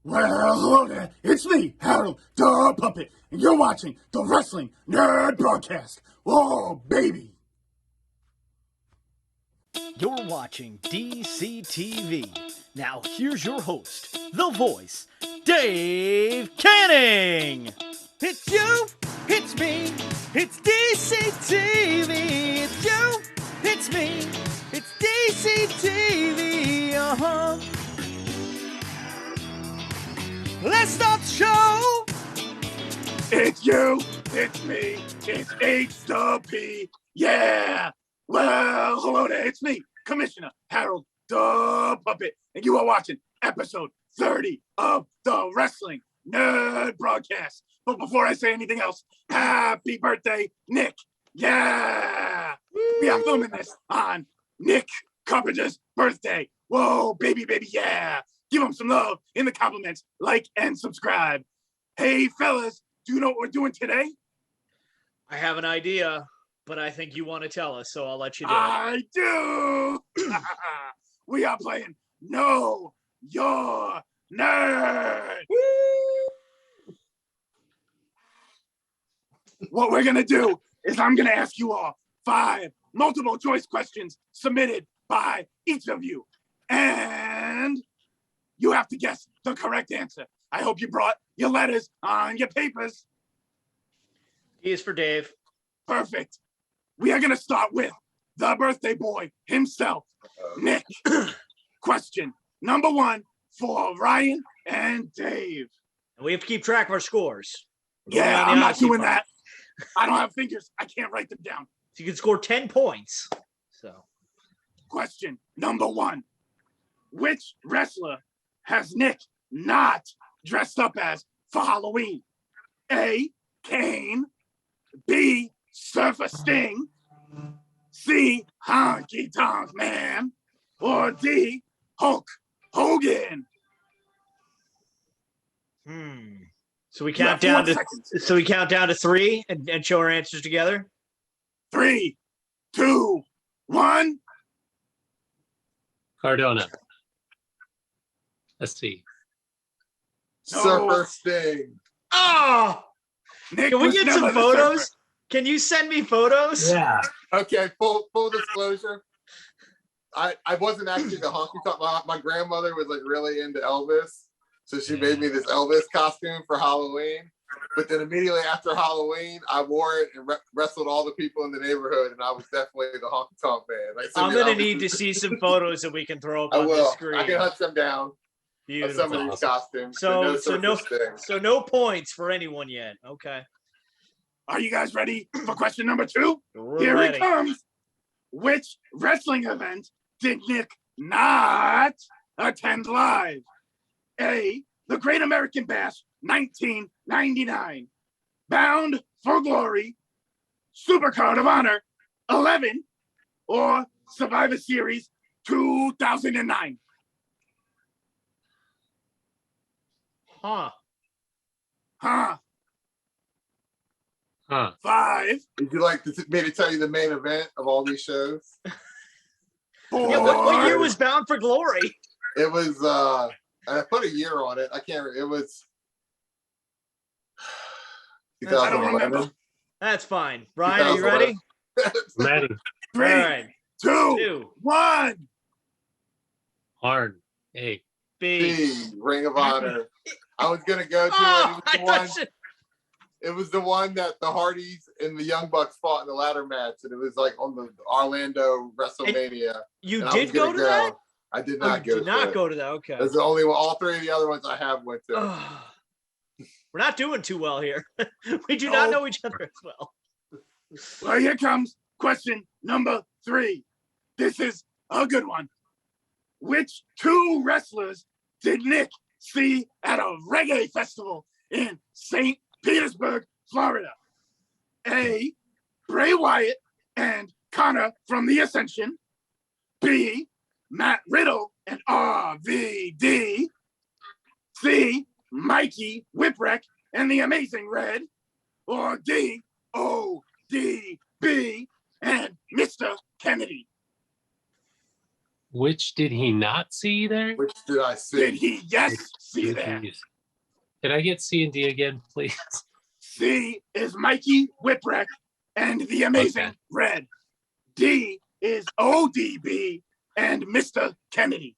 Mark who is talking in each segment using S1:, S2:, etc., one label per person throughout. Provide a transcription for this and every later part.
S1: Well, hello there. It's me, Harold Da Puppet, and you're watching the Wrestling Nerd broadcast. Whoa, baby.
S2: You're watching DaveCTV. Now here's your host, the voice, Dave Canning. It's you, it's me, it's DaveCTV. It's you, it's me, it's DaveCTV. Let's start the show.
S1: It's you, it's me, it's H the P. Yeah. Well, hello there. It's me, Commissioner Harold Da Puppet, and you are watching episode 30 of the Wrestling Nerd broadcast. But before I say anything else, happy birthday, Nick. Yeah. We are filming this on Nick Carpenter's birthday. Whoa, baby, yeah. Give him some love in the comments, like and subscribe. Hey, fellas, do you know what we're doing today?
S2: I have an idea, but I think you want to tell us, so I'll let you do it.
S1: I do. We are playing Know Your NRD. What we're going to do is I'm going to ask you all 5 multiple choice questions submitted by each of you. And you have to guess the correct answer. I hope you brought your letters on your papers.
S2: He is for Dave.
S1: Perfect. We are going to start with the birthday boy himself, Nick. Question number 1 for Ryan and Dave.
S2: And we have to keep track of our scores.
S1: Yeah, I'm not doing that. I don't have fingers. I can't write them down.
S2: So you can score 10 points. So,
S1: question number 1. Which wrestler has Nick not dressed up as for Halloween? A, Kane. B, Surfer Sting. C, Honky Tonk Man. Or D, Hulk Hogan.
S2: So we count down to seconds. So we count down to 3 and show our answers together.
S1: 3, 2, 1.
S3: Cardona. Let's see.
S4: Surfer Sting.
S2: Oh!
S1: Nick,
S2: can we get some photos? Can you send me photos?
S3: Yeah.
S4: Okay, full disclosure. I wasn't actually the honky tonk. My grandmother was like really into Elvis, so she made me this Elvis costume for Halloween. But then immediately after Halloween, I wore it and wrestled all the people in the neighborhood, and I was definitely the honky tonk man. Like,
S2: I'm gonna need to see some photos that we can throw up on the screen.
S4: I can hunt them down. Of some of these costumes.
S2: So no points for anyone yet. Okay.
S1: Are you guys ready for question number 2?
S2: Here
S1: it comes. Which wrestling event did Nick not attend live? A, the Great American Bash 1999, Bound for Glory, Supercard of Honor 11, or Survivor Series 2009.
S2: Huh.
S1: 5.
S4: Would you like me to tell you the main event of all these shows?
S1: 4.
S2: Yeah, what year was Bound for Glory?
S4: It was I put a year on it. I can't. It was 2011.
S2: That's fine. Ryan, are you ready?
S3: Ready.
S1: 3,
S2: all right.
S1: 2, 1.
S3: Hard. A.
S2: B.
S4: Ring of Honor. I was gonna go to it was the one that the Hardys and the Young Bucks fought in the ladder match, and it was like on the Orlando WrestleMania.
S2: You did go to that?
S4: I did not go.
S2: Did not go to that. Okay.
S4: That's the only one. All 3 of the other ones I have went to.
S2: We're not doing too well here. We do not know each other as well.
S1: Well, here comes question number 3. This is a good one. Which 2 wrestlers did Nick see at a reggae festival in St. Petersburg, Florida? A, Bray Wyatt and Connor from the Ascension. B, Matt Riddle and RVD. C, Mikey Whipwreck and the Amazing Red. Or D, ODB and Mr. Kennedy.
S3: Which did he not see there?
S4: Which did I
S1: Did
S4: see?
S1: he see there?
S3: Jeez. Can I get C and D again, please?
S1: C is Mikey Whipwreck and the Amazing
S3: Okay.
S1: Red. D is ODB and Mr. Kennedy.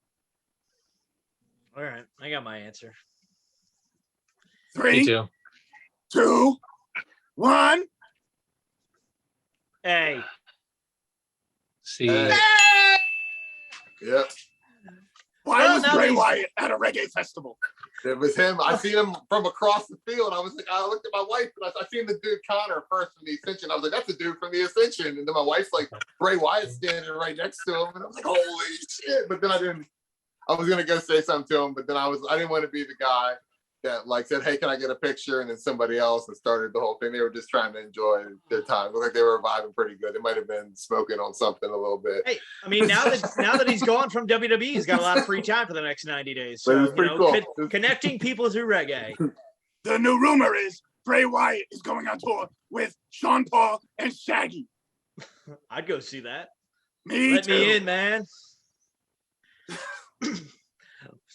S2: All right, I got my answer.
S3: Me
S1: 3,
S3: too.
S1: 2, 1.
S2: A.
S3: C.
S4: Hey. Yep.
S1: Why
S2: Well,
S1: was
S2: now
S1: Bray
S2: he's-
S1: Wyatt at a reggae festival?
S4: It was him. I seen him from across the field. I was like, I looked at my wife and I seen the dude Connor first from the Ascension. I was like, that's the dude from the Ascension. And then my wife's like, Bray Wyatt standing right next to him. And I was like, holy shit. But then I was gonna go say something to him, but then I didn't want to be the guy that like said, hey, can I get a picture? And then somebody else and started the whole thing. They were just trying to enjoy their time. It looked like they were vibing pretty good. They might have been smoking on something a little bit.
S2: Hey, I mean, now that he's gone from WWE, he's got a lot of free time for the next 90 days.
S4: But it
S2: So,
S4: was pretty cool.
S2: connecting people through reggae.
S1: The new rumor is Bray Wyatt is going on tour with Sean Paul and Shaggy.
S2: I'd go see that.
S1: Me
S2: Let
S1: too.
S2: me in, man.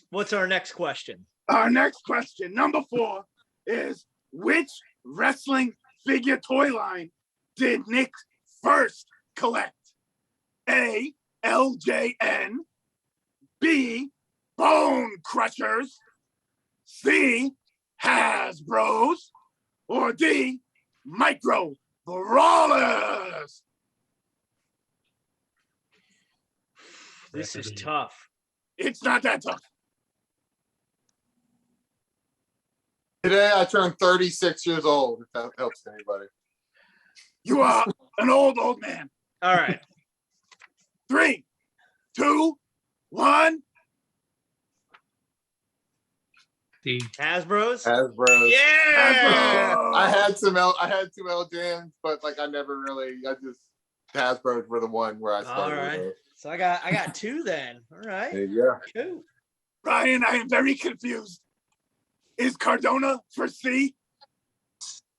S2: What's our next question?
S1: Our next question, number 4, is which wrestling figure toy line did Nick first collect? A, LJN, B, Bone Crushers, C, Hasbros, or D, Micro Brawlers?
S2: This is tough.
S1: It's not that tough.
S4: Today I turned 36 years old, if that helps anybody.
S1: You are an old man.
S2: All right.
S1: 3, 2, 1.
S3: D.
S2: Hasbro's?
S4: Hasbro.
S2: Yeah.
S1: Hasbro.
S4: I had two LJNs, but like I just Hasbro's were the one where I started.
S2: All right.
S4: with.
S2: So I got 2 then. All right.
S4: There you go.
S2: 2.
S1: Ryan, I am very confused. Is Cardona for C?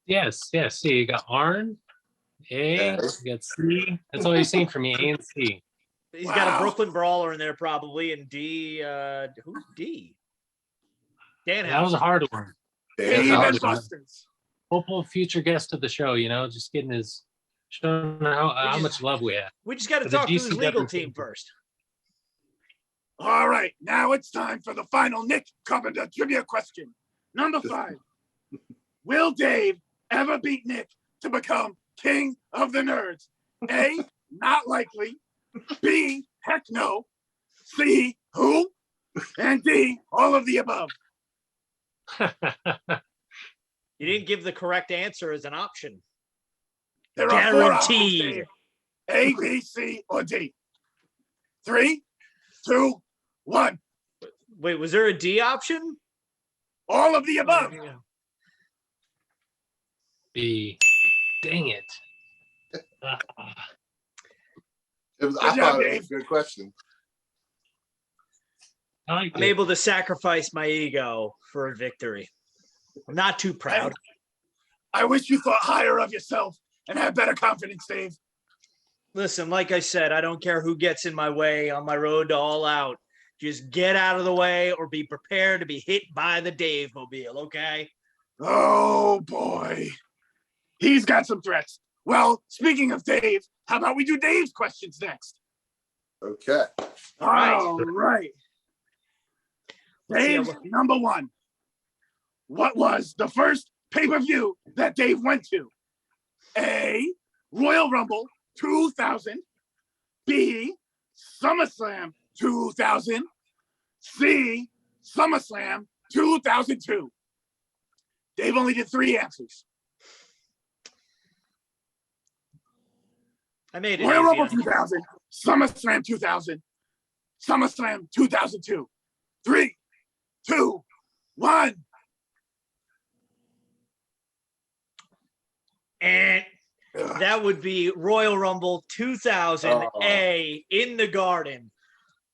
S3: Yes, C. You got Arn, A,
S4: Okay.
S3: you got C. That's all you're seeing from me, A and C.
S2: He's got a
S1: Wow.
S2: Brooklyn Brawler in there probably, and D. Who's D? Dan
S3: That was a hard one.
S1: Dave
S4: Damn.
S1: and Buster's.
S3: Hopeful future guest of the show, just getting his showing how much love we have.
S2: We just got to
S3: The
S2: talk to his
S3: GCW
S2: legal team
S3: team.
S2: first.
S1: All right, now it's time for the final Nick Carpenter trivia question. Number 5. Will Dave ever beat Nick to become king of the nerds? A, not likely. B, heck no. C, who? And D, all of the above.
S2: You didn't give the correct answer as an option.
S1: There are 4 options,
S2: Guaranteed.
S1: Dave. A, B, C, or D. 3, 2, 1.
S2: Wait, was there a D option?
S1: All of the above.
S3: B. Dang it.
S4: I
S1: Good
S4: thought
S1: job,
S4: it was
S1: Dave.
S4: a good question.
S3: I like
S2: I'm
S3: it.
S2: able to sacrifice my ego for a victory. I'm not too proud.
S1: I wish you thought higher of yourself and had better confidence, Dave.
S2: Listen, like I said, I don't care who gets in my way on my road to All Out. Just get out of the way or be prepared to be hit by the Dave Mobile, okay?
S1: Oh boy. He's got some threats. Well, speaking of Dave, how about we do Dave's questions next?
S4: Okay.
S1: All right.
S2: Let's see
S1: Dave,
S2: how-
S1: number 1. What was the first pay-per-view that Dave went to? A, Royal Rumble 2000. B, SummerSlam 2000. C, SummerSlam 2002. Dave only did 3 answers.
S2: I made it
S1: Royal
S2: easy
S1: Rumble
S2: on you.
S1: 2000, SummerSlam 2000, SummerSlam 2002. 3, 2, 1.
S2: And
S1: Ugh.
S2: that would be Royal Rumble 2000
S4: Oh.
S2: A in the Garden.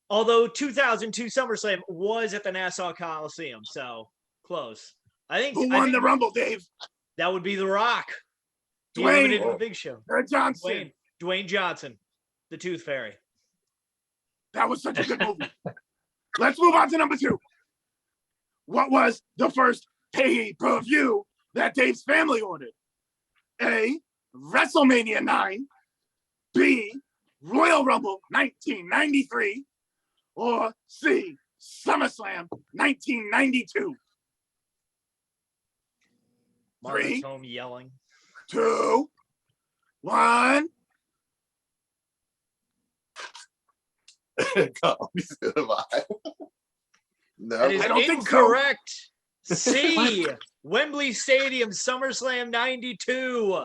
S2: Although 2002 SummerSlam was at the Nassau Coliseum, so close. I
S1: Who
S2: think
S1: won the Rumble, Dave?
S2: that would be The Rock. He
S1: Dwayne.
S2: eliminated the Big Show.
S1: Johnson.
S2: Dwayne Johnson, the Tooth Fairy.
S1: That was such a good movie. Let's move on to number 2. What was the first pay-per-view that Dave's family ordered? A, WrestleMania 9, B, Royal Rumble 1993, or C, SummerSlam 1992?
S2: Margaret's
S1: 3,
S2: home yelling.
S1: 2, 1.
S4: Copies of the vibe. No,
S2: That is
S1: I don't think so.
S2: incorrect. C, Wembley Stadium, SummerSlam 92.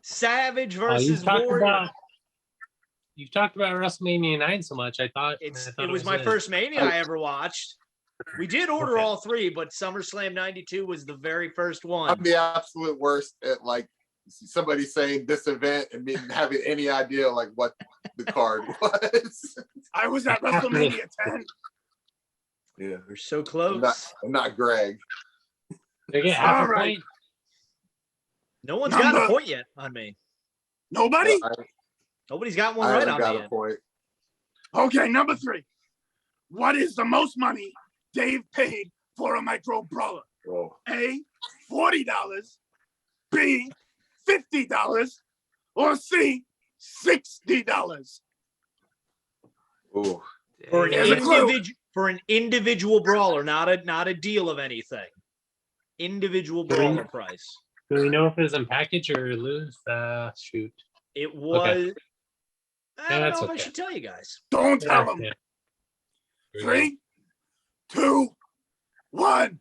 S2: Savage versus Warrior.
S3: You've talked about WrestleMania 9 so much. I thought
S2: It
S3: it
S2: was my first Mania I ever watched. We did order
S3: Okay.
S2: all 3, but SummerSlam 92 was the very first one.
S4: I'm the absolute worst at like somebody saying this event and me having any idea like what the card was.
S1: I was at WrestleMania 10.
S4: Yeah,
S2: We're so close.
S4: I'm not Greg.
S3: They get half
S1: All
S3: a
S1: right.
S3: point.
S2: No one's got a
S1: Number-
S2: point yet on me.
S1: Nobody?
S2: Nobody's got one
S4: I
S2: right
S4: haven't
S2: on
S4: got
S2: me
S4: a
S2: yet.
S4: point.
S1: Okay, number 3. What is the most money Dave paid for a micro brawler?
S4: Oh,
S1: A, $40, B, $50, or C, $60?
S4: ooh.
S2: For an,
S1: Here's a clue.
S2: for an individual brawler, not a deal of anything. Individual brawler price.
S3: Do we know if it's in package or lose? Shoot.
S2: It was. I don't
S3: that's
S2: know if I
S3: okay.
S2: should tell you guys.
S1: Don't tell them.
S3: Yeah. Here we go.
S1: 3, 2, 1.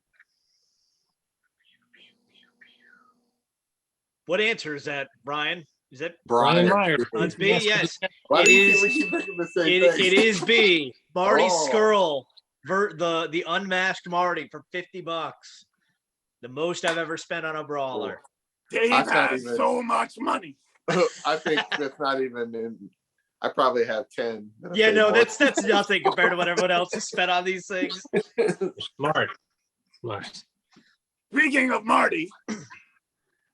S2: What answer is that, Brian? Is that
S3: Brian Meyer.
S2: That's B? Yes.
S4: Why
S2: It
S4: do you
S2: is-
S4: think we keep picking the same
S2: It,
S4: thing?
S2: it is B. Marty
S4: Oh.
S2: Skrull, the unmasked Marty for $50. The most I've ever spent on a brawler.
S1: Dave
S4: That's not
S1: has
S4: even-
S1: so much money.
S4: I think that's not even in. I probably have 10. that I
S2: Yeah,
S4: paid
S2: no,
S4: more.
S2: that's nothing compared to what everyone else has spent on these things.
S3: Smart.
S1: Speaking of Marty,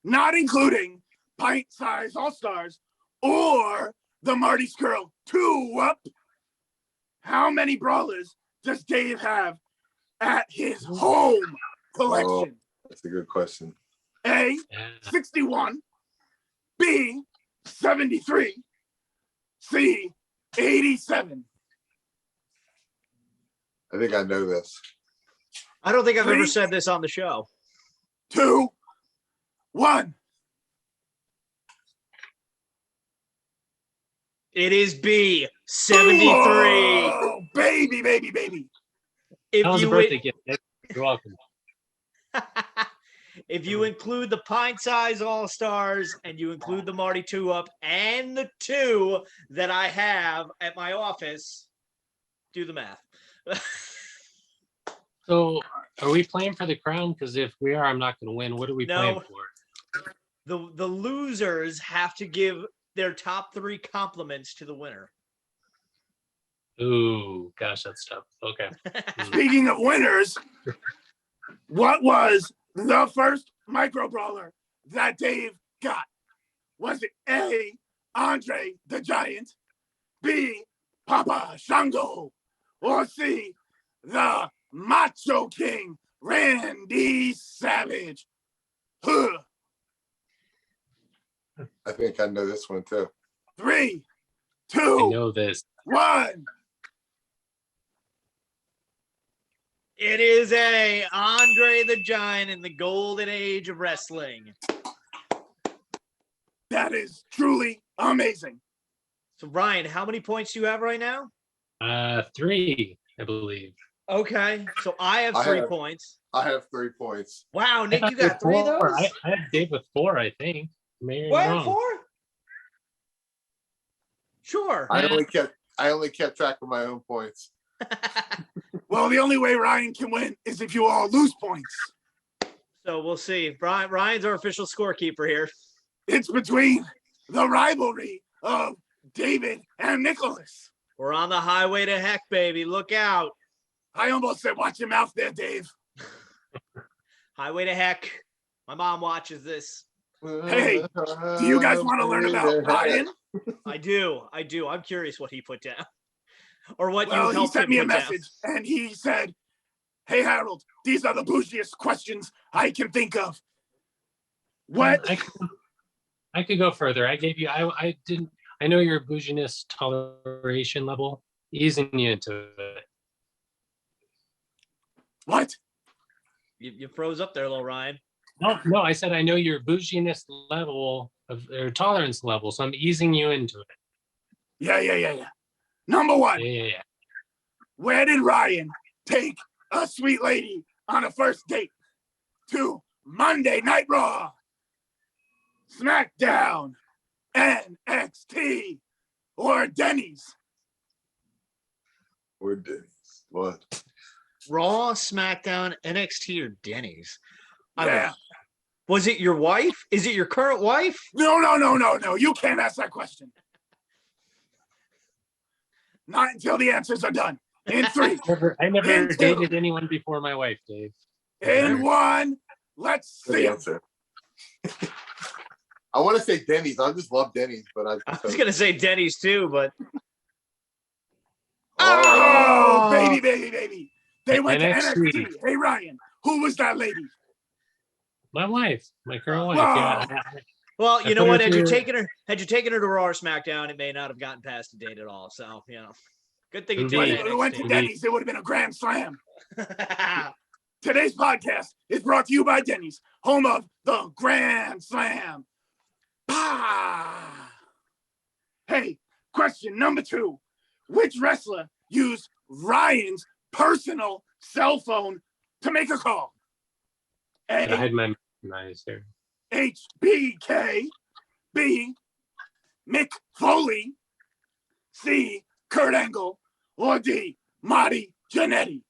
S1: not including Pint Size All-Stars or the Marty Skrull 2-up, how many brawlers does Dave have at his home collection?
S4: That's a good question.
S1: A,
S3: Yeah.
S1: 61, B, 73, C, 87.
S4: I think I know this.
S2: I don't think I've ever
S1: 3,
S2: said this on the show.
S1: 2, 1.
S2: It is B, 73.
S1: Oh, baby, baby, baby.
S2: If
S3: That was a
S2: you
S3: birthday gift. You're welcome.
S2: if you include the pint size all stars and you include the Marty 2-up and the 2 that I have at my office, do the math.
S3: So, are we playing for the crown? Because if we are, I'm not going to win. What are we
S2: No.
S3: playing for?
S2: The losers have to give their top 3 compliments to the winner.
S3: Ooh, gosh, that's tough. Okay.
S1: Speaking of winners, what was the first micro brawler that Dave got? Was it A, Andre the Giant, B, Papa Shango, or C, the Macho King, Randy Savage? Huh.
S4: I think I know this one too.
S1: 3,
S3: I
S1: 2,
S3: know this.
S1: 1.
S2: It is A, Andre the Giant in the golden age of wrestling.
S1: That is truly amazing.
S2: So Ryan, how many points do you have right now?
S3: 3, I believe.
S2: Okay, so I have
S4: I
S2: 3
S4: have-
S2: points.
S4: I have 3 points.
S2: Wow, Nick,
S3: I
S2: you
S3: thought
S2: got 3 of
S3: there were
S2: those?
S3: 4. I had Dave with 4, I think. Maybe
S2: What,
S3: I'm wrong.
S2: 4? Sure.
S4: I only kept track of my own points.
S1: Well, the only way Ryan can win is if you all lose points.
S2: So we'll see. Ryan's our official scorekeeper here.
S1: It's between the rivalry of David and Nicholas.
S2: We're on the highway to heck, baby. Look out.
S1: I almost said watch your mouth there, Dave.
S2: Highway to heck. My mom watches this.
S1: Hey, do you guys want to learn about Ryan?
S2: I do. I'm curious what he put down. or what
S1: Well,
S2: you
S1: he
S2: helped
S1: sent
S2: him
S1: me a
S2: put down?
S1: message and he said, "Hey Harold, these are the bougiest questions I can think of." What?
S3: I could go further. I gave you. I didn't. I know your bouginess toleration level, easing you into it.
S1: What?
S2: You froze up there, little Ryan.
S3: No. I said I know your bouginess level of or tolerance level, so I'm easing you into it.
S1: Yeah. Number one,
S3: Yeah.
S1: where did Ryan take a sweet lady on a first date? To Monday Night Raw, SmackDown, NXT, or Denny's?
S4: Or Denny's. What?
S2: Raw, SmackDown, NXT, or Denny's?
S1: Yeah.
S2: Was it your wife? Is it your current wife?
S1: No. You can't ask that question. Not until the answers are done. In three.
S3: I never
S1: In two.
S3: dated anyone before my wife, Dave.
S1: In one. Let's
S4: Good
S1: see.
S4: answer. I want to say Denny's. I just love Denny's, but
S2: I was gonna say Denny's too, but
S1: Oh, baby. They went to
S3: NXT.
S1: NXT. Hey, Ryan, who was that lady?
S3: My wife, my current wife.
S1: Wow.
S3: Yeah.
S2: well,
S3: I
S2: you know
S3: put
S2: what?
S3: her
S2: Had you
S3: through-
S2: taken her to Raw or SmackDown, it may not have gotten past the date at all. So good thing you
S1: But
S3: Indeed.
S2: did
S1: if it went to
S2: NXT.
S1: Denny's, it would have been a grand slam. Today's podcast is brought to you by Denny's, home of the Grand Slam. Ah. Hey, question number 2. Which wrestler used Ryan's personal cell phone to make a call?
S3: I
S1: A,
S3: had my eyes there.
S1: HBK. B, Mick Foley. C, Kurt Angle. Or D, Marty Jannetty.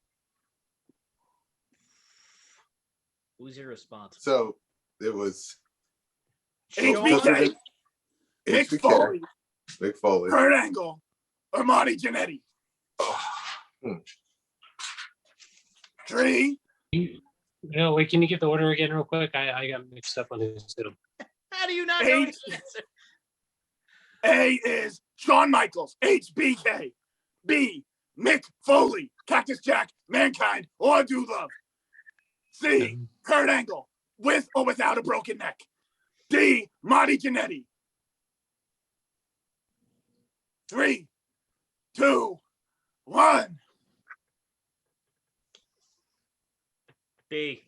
S2: Who's your response?
S4: So it was
S1: HBK, Mick
S4: HBK,
S1: Foley,
S4: Mick Foley.
S1: Kurt Angle, or Marty Jannetty.
S4: Hmm.
S1: 3,
S3: Wait, can you get the order again real quick? I got mixed up on this too.
S2: How do you not know the answer?
S1: A is Shawn Michaels, HBK. B, Mick Foley, Cactus Jack, Mankind, or Dude Love. C, Kurt Angle, with or without a broken neck. D, Marty Jannetty. 3, 2, 1.
S2: B.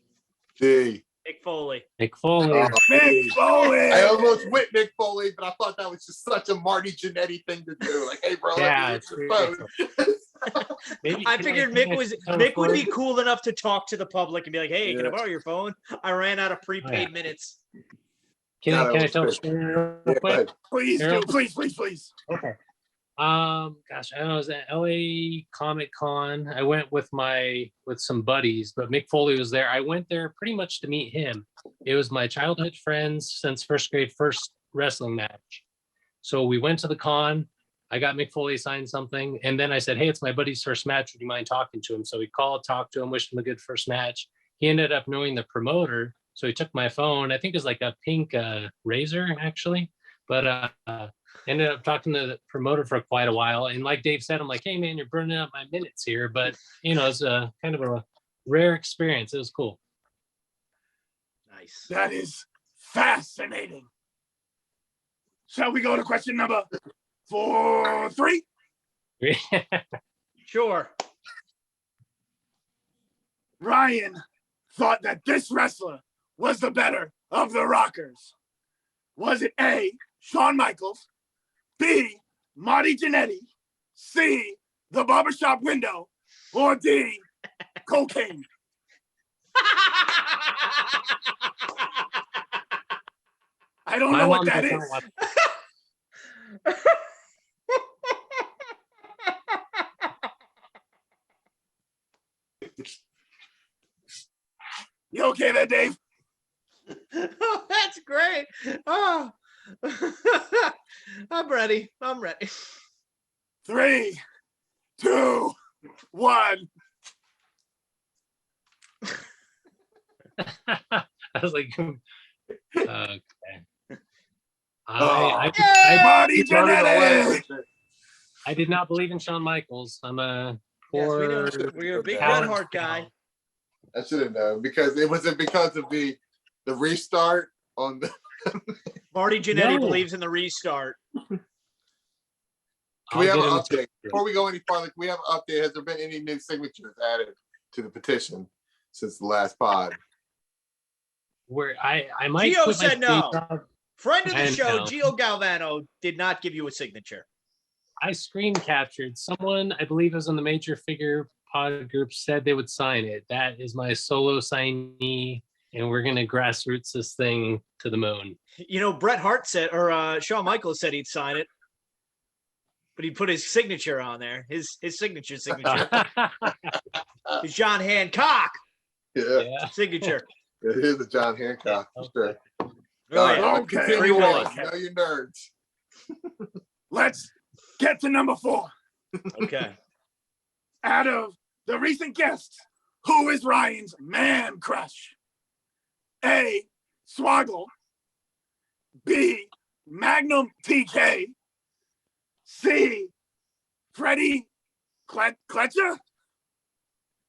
S4: D.
S2: Mick Foley.
S3: Nick Foley.
S4: Oh,
S1: Mick Foley.
S4: I almost went Mick Foley, but I thought that was just such a Marty Jannetty thing to do. Like, hey, bro,
S3: Yeah,
S4: let me use your phone.
S3: Maybe,
S2: I figured Mick would be cool enough to talk to the public and be like, "Hey, can I borrow your phone? I ran out of prepaid minutes."
S3: Can
S4: God,
S3: I
S4: I
S3: tell a
S4: was
S3: story real
S4: Yeah, go
S3: quick?
S4: ahead.
S1: Please do.
S3: Harold?
S1: Please.
S3: Okay. Gosh, I was at LA Comic Con. I went with some buddies, but Mick Foley was there. I went there pretty much to meet him. It was my childhood friends since first grade, first wrestling match. So we went to the con. I got Mick Foley signed something, and then I said, "Hey, it's my buddy's first match. Would you mind talking to him?" So we called, talked to him, wished him a good first match. He ended up knowing the promoter, so he took my phone. I think it was like a pink Razor, actually, but ended up talking to the promoter for quite a while. And like Dave said, I'm like, "Hey, man, you're burning up my minutes here," but it's a kind of a rare experience. It was cool.
S2: Nice.
S1: That is fascinating. Shall we go to question number 3?
S2: Sure.
S1: Ryan thought that this wrestler was the better of the Rockers. Was it A, Shawn Michaels, B, Marty Jannetty, C, the barbershop window, or D, cocaine? I don't know what that is. You okay there, Dave?
S2: Oh, that's great. Oh. I'm ready.
S1: 3, 2, 1.
S3: I was like, okay.
S1: Marty
S4: Running away
S1: Jannetty.
S4: with it.
S3: I did not believe in Shawn Michaels. I'm a
S2: Yes, we know.
S3: poor
S2: We're a big
S4: Talent
S2: Bret Hart guy.
S4: I should have known because it wasn't because of the restart on the.
S2: Marty Jannetty
S3: No.
S2: believes in the restart.
S4: Can
S3: I'll
S4: we have
S3: get
S4: an
S3: him
S4: update
S3: to-
S4: before we go any farther? Can we have an update? Has there been any new signatures added to the petition since the last pod?
S3: Where I might
S2: Gio
S3: quit my
S2: said no.
S3: day job.
S2: Friend of the
S3: I
S2: show,
S3: know.
S2: Gio Galvano, did not give you a signature.
S3: I screen captured someone, I believe it was on the Major Figure Pod group, said they would sign it. That is my solo signee, and we're gonna grassroots this thing to the moon.
S2: You know, Bret Hart said, or Shawn Michaels said he'd sign it, but he put his signature on there. His signature, his John Hancock
S4: Yeah,
S3: Yeah.
S2: signature.
S4: it is a John Hancock for sure.
S2: Oh,
S4: All
S2: yeah.
S4: right,
S1: Okay,
S4: continue
S2: Free
S4: on.
S2: Willy.
S4: Know your nerds.
S1: Let's get to number 4.
S2: Okay.
S1: Out of the recent guests, who is Ryan's man crush? A. Swoggle. B. Magnum TK. C. Freddie Fletcher.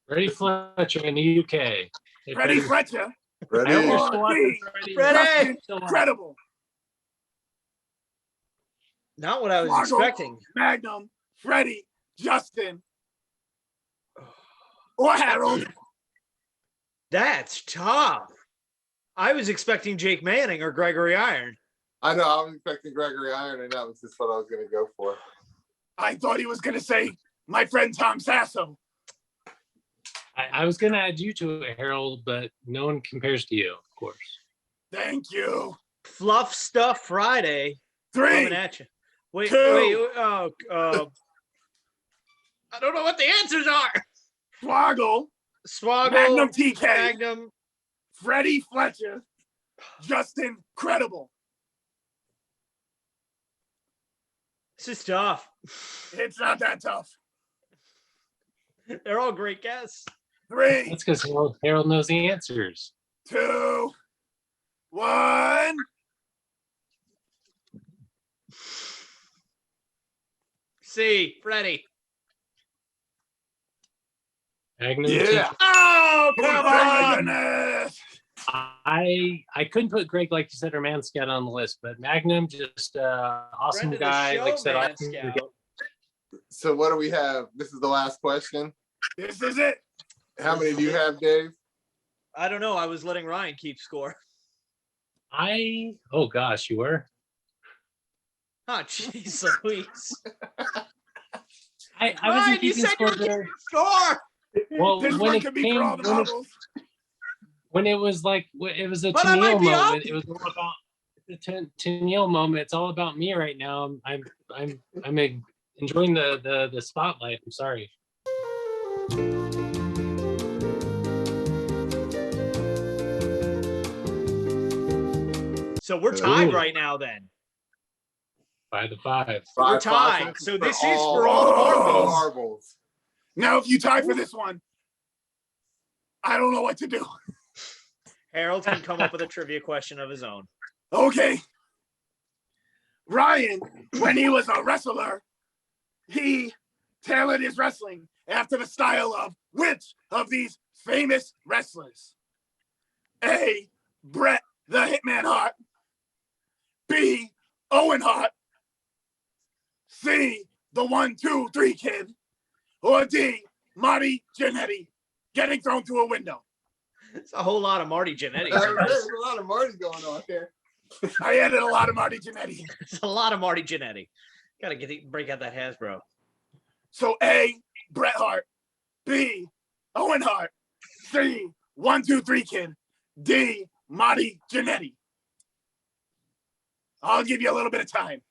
S3: Freddie Fletcher in the UK. Hey,
S1: Freddie Fletcher.
S3: I
S4: Ready?
S3: hope you're
S1: Or
S3: still watching
S1: D.
S2: Freddie!
S1: Justin
S3: Still watching.
S1: Credible.
S2: Not what I was
S1: Swoggle,
S2: expecting.
S1: Magnum, Freddie, Justin, or Harold.
S2: That's tough. I was expecting Jake Manning or Gregory Iron.
S4: I know. I was expecting Gregory Iron, and that was just what I was going to go for.
S1: I thought he was going to say my friend Tom Sasso.
S3: I was gonna add you to it, Harold, but no one compares to you, of course.
S1: Thank you.
S2: Fluff Stuff Friday.
S1: 3,
S2: Coming at you. Wait,
S1: 2.
S2: I don't know what the answers are.
S1: Swoggle,
S2: Swoggle,
S1: Magnum TK,
S2: Magnum.
S1: Freddie Fletcher, Justin Credible.
S2: This is tough.
S1: It's not that tough.
S2: They're all great guests.
S1: 3,
S3: That's because Harold knows the answers.
S1: 2, 1.
S2: C. Freddie.
S3: Magnum
S4: Yeah.
S2: Oh, come
S1: Oh my
S2: on.
S1: goodness.
S3: I couldn't put Greg, like you said, or Man Scout on the list, but Magnum, just awesome
S2: Friend of the
S3: guy.
S2: show,
S3: Like I said,
S2: Man
S3: awesome
S2: Scout.
S4: So what do we have? This is the last question.
S1: This is it.
S4: How many do you have, Dave?
S2: I don't know. I was letting Ryan keep score.
S3: Oh gosh, you were.
S2: Oh, jeez Louise.
S3: I
S2: Ryan,
S3: wasn't
S2: you
S3: keeping
S2: said you were
S3: score there.
S2: keeping score.
S3: Well,
S1: This
S3: when
S1: one
S3: it
S1: could be
S3: came,
S1: for all the marbles.
S3: when it was like, it was a
S2: But I might
S3: Tennille
S2: be up.
S3: moment. It was all about the Tennille moment. It's all about me right now. I'm enjoying the spotlight. I'm sorry.
S2: So we're tied
S3: Ooh.
S2: right now then.
S3: By the 5.
S2: We're
S4: Five
S2: tied.
S4: cents
S2: So this is for all the
S1: all
S2: marbles.
S4: marbles.
S1: Now, if you tie for this one, I don't know what to do.
S2: Harold can come up with a trivia question of his own.
S1: Okay. Ryan, when he was a wrestler, he tailored his wrestling after the style of which of these famous wrestlers? A. Bret the Hitman Hart. B. Owen Hart. C. The 1, 2, 3 Kid. Or D. Marty Jannetty getting thrown through a window.
S2: It's a whole lot of Marty Jannetty.
S4: There's a lot of Marty going on here.
S1: I added a lot of Marty Jannetty.
S2: It's a lot of Marty Jannetty. Gotta break out that Hasbro.
S1: So A. Bret Hart. B. Owen Hart. C. 1, 2, 3 Kid. D. Marty Jannetty. I'll give you a little bit of time.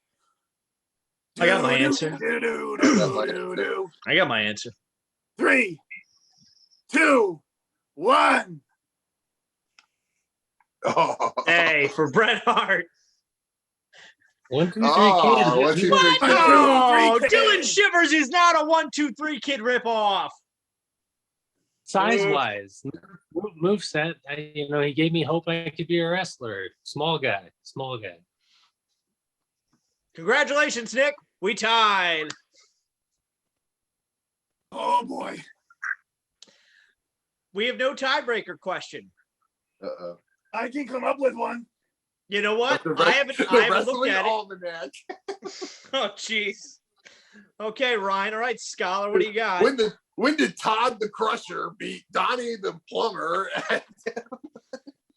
S2: I got my answer.
S1: Do-do-do-do-do-do.
S2: I got my answer.
S1: 3, 2, 1.
S4: Oh.
S2: A for Bret Hart.
S3: 1, 2, 3
S4: Oh,
S3: Kid.
S4: 1, 2, 3
S1: What?
S4: Kid.
S2: Oh,
S1: Three
S2: Dylan
S1: kids.
S2: Shivers is not a 1, 2, 3 Kid ripoff.
S3: Size wise, move set. He gave me hope I could be a wrestler. Small guy.
S2: Congratulations, Nick. We tied.
S1: Oh boy.
S2: We have no tiebreaker question.
S4: Uh-oh.
S1: I can come up with one.
S2: You know what?
S4: The
S2: I haven't looked
S4: Wrestling
S2: at it.
S4: Almanac.
S2: Oh, jeez. Okay, Ryan. All right, Scholar, what do you got?
S4: When did Todd the Crusher beat Donnie the Plumber?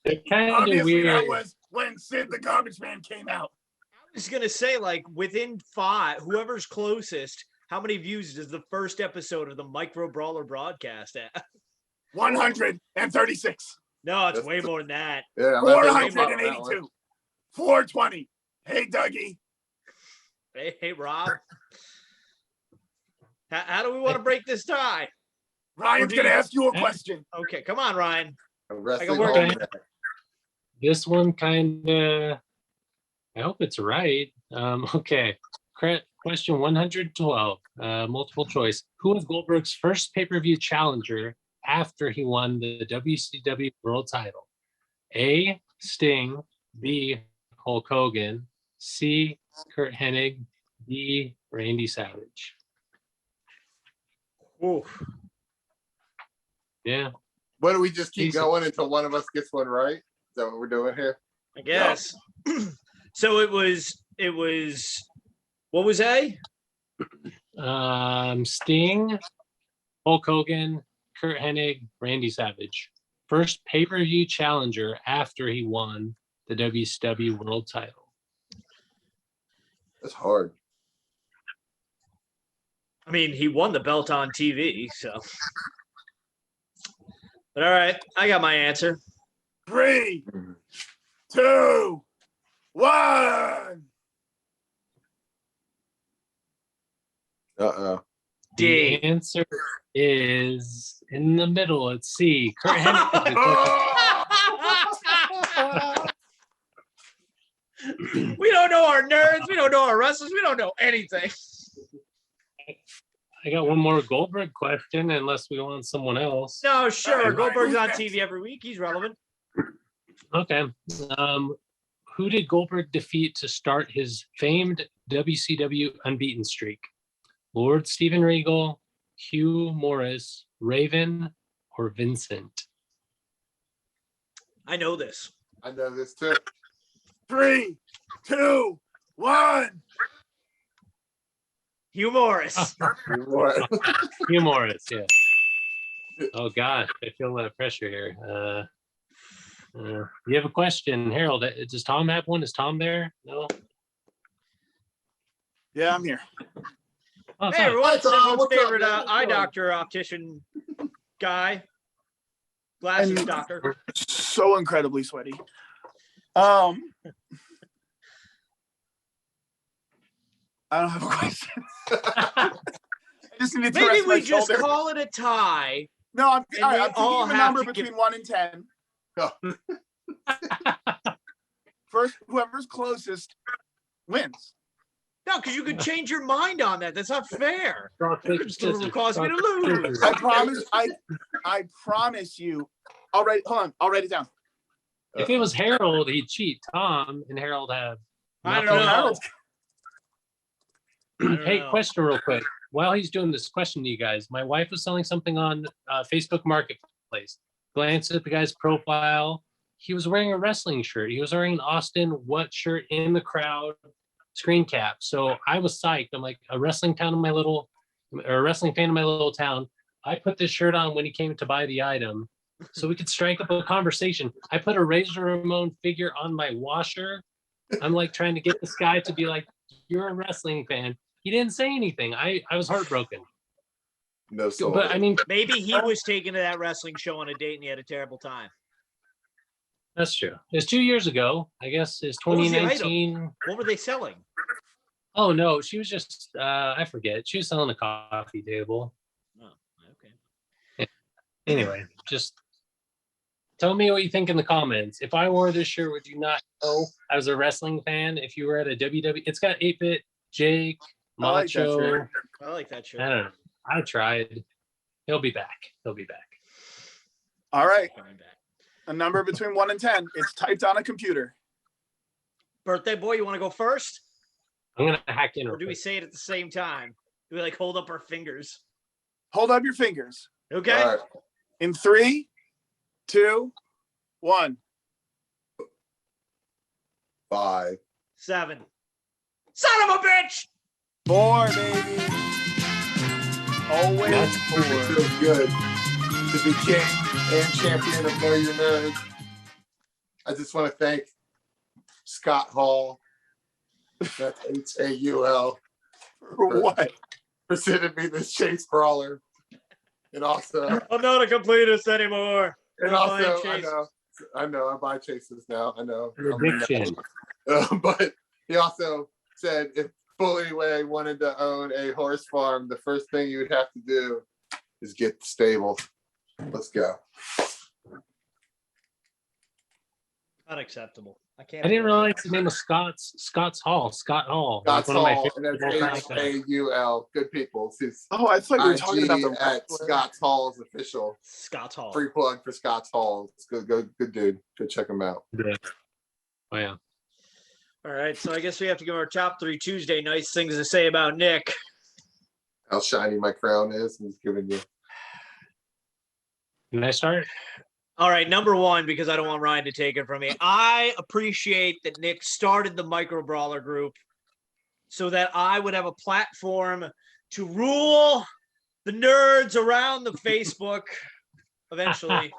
S3: They're kind of
S1: Obviously,
S3: weird.
S1: that was when Sid the Garbage Man came out.
S2: I was going to say, like, within 5, whoever's closest, how many views does the first episode of the Micro Brawler broadcast have?
S1: 136.
S2: No, it's
S4: That's
S2: way more than that.
S4: Yeah, I'm not thinking about that
S1: 482. 420. Hey, Dougie.
S2: Hey, Rob. How do we want to break this tie?
S1: Ryan's going to ask you a question.
S2: Okay, come on, Ryan.
S4: one. Wrestling
S2: I got work.
S4: Almanac.
S3: This one kind of, I hope it's right. Okay. Question 112, multiple choice. Who was Goldberg's first pay-per-view challenger after he won the WCW World Title? A, Sting. B, Hulk Hogan. C, Kurt Hennig. D, Randy Savage.
S2: Oof.
S3: Yeah.
S4: What do we just keep
S3: Jesus.
S4: going until one of us gets one right? Is that what we're doing here?
S2: I guess. So it was, what was A?
S3: Sting, Hulk Hogan, Kurt Hennig, Randy Savage. First pay-per-view challenger after he won the WCW World Title.
S4: That's hard.
S2: I mean, he won the belt on TV, so. But all right, I got my answer.
S1: 3, 2, 1.
S4: Uh-oh.
S3: The
S2: D.
S3: answer is in the middle. It's C. Kurt Hennig.
S2: We don't know our nerds. We don't know our wrestlers. We don't know anything.
S3: I got one more Goldberg question, unless we want someone else.
S2: No, sure.
S1: Right,
S2: Goldberg's on
S1: who's
S2: TV every week. He's relevant.
S3: Okay. Who did Goldberg defeat to start his famed WCW unbeaten streak? Lord Steven Regal, Hugh Morris, Raven, or Vincent?
S2: I know this.
S4: I know this too.
S1: 3, 2, 1.
S2: Hugh Morris.
S4: What?
S3: Hugh Morris, yeah. Oh gosh, I feel a lot of pressure here. You have a question, Harold? Does Tom have one? Is Tom there? No.
S1: Yeah, I'm here.
S3: Oh,
S2: Hey,
S3: Tom.
S2: everyone. It's
S4: Hi, Tom.
S2: everyone's
S4: What's up,
S2: favorite
S4: man? What's
S2: eye
S4: going on?
S2: doctor, optician guy. Glasses
S1: And-
S2: doctor.
S1: So incredibly sweaty. I don't have a question. I just need to
S2: Maybe
S1: rest my
S2: we just
S1: shoulder.
S2: call it a tie.
S1: No, I'm
S2: and
S1: all right,
S2: we
S1: I'm
S2: all
S1: thinking of a
S2: have
S1: number
S2: to give-
S1: between 1 and 10. First, whoever's closest wins.
S2: No, because you could change your mind on that. That's not fair.
S3: Rock, paper,
S2: It's gonna
S3: scissors.
S2: cause me to
S3: Rock, paper,
S2: lose.
S3: scissors.
S1: I promise you. Hold on. I'll write it down.
S3: If it was Harold, he'd cheat. Tom and Harold have.
S2: I don't
S3: nothing.
S2: know.
S1: Harold's-
S2: I don't
S3: Hey,
S2: know.
S3: question real quick. While he's doing this question to you guys, my wife was selling something on Facebook Marketplace. Glanced at the guy's profile. He was wearing a wrestling shirt. He was wearing an Austin What shirt in the crowd screen cap. So I was psyched. I'm like, a wrestling fan in my little town. I put this shirt on when he came to buy the item so we could strike up a conversation. I put a Razor Ramon figure on my washer. I'm like trying to get this guy to be like, you're a wrestling fan. He didn't say anything. I was heartbroken.
S4: No soul.
S3: But I mean,
S2: Maybe he was taken to that wrestling show on a date and he had a terrible time.
S3: that's true. It's 2 years ago. I guess it's
S2: What was the
S3: 2019.
S2: What were they selling?
S3: Oh no, she was just I forget. She was selling a coffee table.
S2: Oh, okay.
S3: Anyway, just tell me what you think in the comments. If I wore this shirt, would you not know I was a wrestling fan? If you were at a WWE, it's got 8-bit, Jake,
S1: I like that
S3: Macho.
S1: shirt.
S2: I like that shirt.
S3: I don't know. I tried. He'll be back. He'll be back.
S1: All right.
S2: Coming back.
S1: A number between 1 and 10. It's typed on a computer.
S2: Birthday boy, you want to go first?
S3: I'm gonna hack in.
S2: Or
S3: real
S2: do we
S3: quick.
S2: say it at the same time? Do we like hold up our fingers?
S1: Hold up your fingers.
S2: Okay.
S4: All right.
S1: In 3, 2, 1.
S4: 5.
S2: 7. Son of a bitch!
S1: 4, baby. Always
S3: That's
S4: It
S1: 4.
S4: feels good to be king and champion of Know Your Nerd. I just want to thank Scott Hall, that's Haul,
S1: For what?
S4: for sending me this chase brawler. And also,
S2: I'm not a completist anymore.
S4: and
S2: I'm buying
S4: also,
S2: Chase.
S4: I know, I buy chases now. I know.
S3: Addiction.
S4: But he also said if Bullyway wanted to own a horse farm, the first thing you would have to do is get the stable. Let's go.
S2: Unacceptable. I can't.
S3: I didn't realize the name was Scott's Hall. Scott Hall.
S4: Scott's
S3: Like one of my
S4: Hall, and
S3: favorite
S4: that's Haul. Good people. He's
S1: Oh, I thought you were talking about
S4: IG
S1: the
S4: at
S1: wrestler.
S4: Scott's Hall's official.
S2: Scott's Hall.
S4: Free plug for Scott's Hall. It's good, good dude. Go check him out.
S3: Oh yeah.
S2: All right, so I guess we have to give our top 3 Tuesday nice things to say about Nick.
S4: How shiny my crown is. He's giving you.
S3: Can I start?
S2: All right, number 1, because I don't want Ryan to take it from me. I appreciate that Nick started the Micro Brawler group so that I would have a platform to rule the nerds around the Facebook eventually.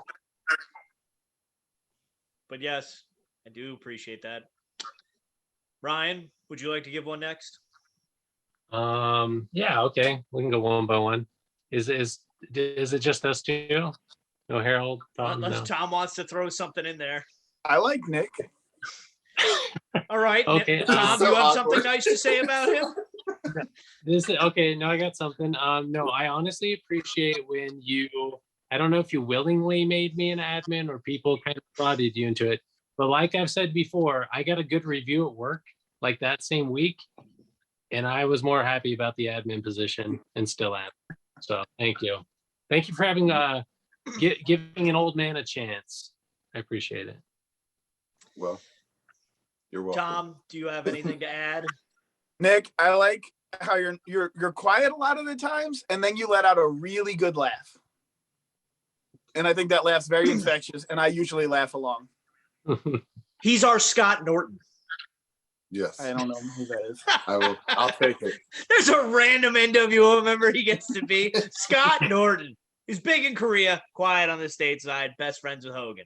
S2: But yes, I do appreciate that. Ryan, would you like to give one next?
S3: Yeah, okay. We can go one by one. Is it just us two? No Harold? Tom,
S2: Unless
S3: no.
S2: Tom wants to throw something in there.
S1: I like Nick.
S2: All right.
S3: Okay,
S2: Tom,
S4: so
S2: do you have
S4: awkward.
S2: something nice to say about him?
S3: Okay, no, I got something. No, I honestly appreciate when I don't know if you willingly made me an admin or people kind of prodded you into it. But like I've said before, I got a good review at work like that same week. And I was more happy about the admin position and still am. So thank you. Thank you for having giving an old man a chance. I appreciate it.
S4: Well, you're welcome.
S2: Tom, do you have anything to add?
S1: Nick, I like how you're quiet a lot of the times, and then you let out a really good laugh. And I think that laugh's very infectious, and I usually laugh along.
S2: He's our Scott Norton.
S4: Yes,
S1: I don't know who that is.
S4: I will. I'll take it.
S2: There's a random NWO member he gets to be. Scott Norton. He's big in Korea, quiet on the stateside, best friends with Hogan.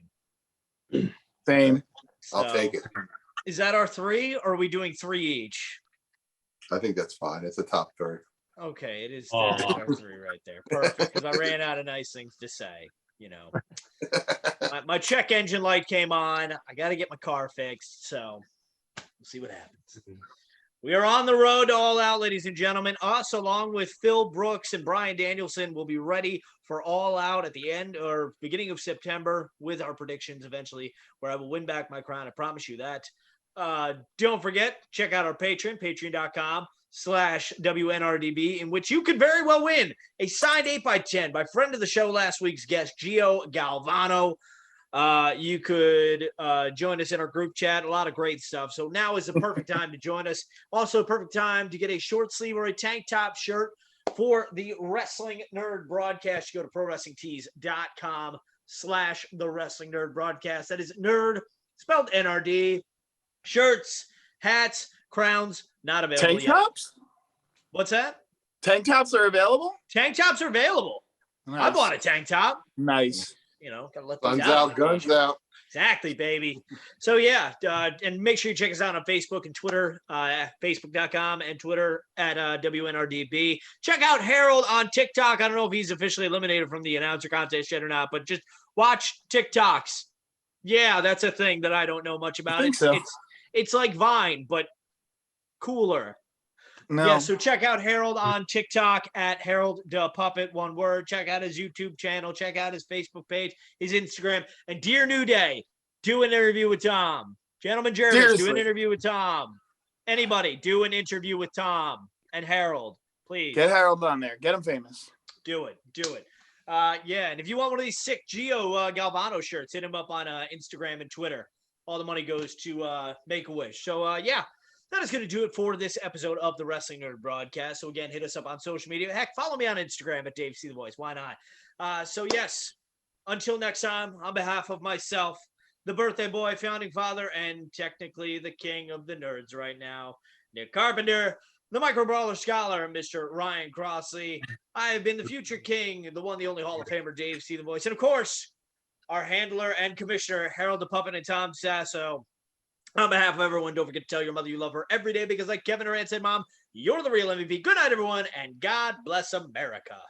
S1: Same.
S4: I'll
S2: So,
S4: take it.
S2: Is that our 3, or are we doing 3 each?
S4: I think that's fine. It's a top 3.
S2: Okay, it is
S3: Aw.
S2: there's our 3 right there. Perfect, because I ran out of nice things to say. You know, my check engine light came on. I got to get my car fixed, so we'll see what happens. We are on the road to All Out, ladies and gentlemen. Us, along with Phil Brooks and Brian Danielson, will be ready for All Out at the end or beginning of September with our predictions eventually, where I will win back my crown. I promise you that. Don't forget, check out our Patreon, patreon.com/WNRDB, in which you could very well win a signed 8x10 by friend of the show, last week's guest, Gio Galvano. You could join us in our group chat. A lot of great stuff. So now is the perfect time to join us. Also, perfect time to get a short sleeve or a tank top shirt for the Wrestling Nerd broadcast. You go to prowrestlingtees.com/the Wrestling Nerd broadcast. That is nerd spelled NRD. Shirts, hats, crowns, not available
S1: Tank
S2: yet.
S1: tops?
S2: What's that?
S1: Tank tops are available?
S2: Tank tops are available.
S1: Nice.
S2: I bought a tank top.
S1: Nice.
S2: You know, gotta let these
S4: Guns
S2: out.
S4: out, guns out.
S2: Exactly, baby. So yeah, and make sure you check us out on Facebook and Twitter, facebook.com and Twitter at WNRDB. Check out Harold on TikTok. I don't know if he's officially eliminated from the announcer contest yet or not, but just watch TikToks. Yeah, that's a thing that I don't know much about.
S1: I think so.
S2: It's like Vine, but cooler.
S1: No.
S2: Yeah, so check out Harold on TikTok at Harold Da Puppet, one word. Check out his YouTube channel. Check out his Facebook page, his Instagram. And Dear New Day, do an interview with Tom. Gentleman Jervis, do an
S1: Seriously.
S2: interview with Tom. Anybody, do an interview with Tom and Harold, please.
S1: Get Harold on there. Get him famous.
S2: Do it. Do it. Yeah, and if you want one of these sick Gio Galvano shirts, hit him up on Instagram and Twitter. All the money goes to Make-A-Wish. So, yeah, that is going to do it for this episode of the Wrestling Nerd broadcast. So again, hit us up on social media. Heck, follow me on Instagram at DaveCTheVoice. Why not? So yes, until next time, on behalf of myself, the birthday boy, founding father, and technically the king of the nerds right now, Nick Carpenter, the micro brawler scholar, Mr. Ryan Crossley. I have been the future king, the one, the only Hall of Famer, DaveCTheVoice, and of course, our handler and commissioner, Harold Da Puppet and Tom Sasso. On behalf of everyone, don't forget to tell your mother you love her every day because, like Kevin Durant said, Mom, you're the real MVP. Good night, everyone, and God bless America.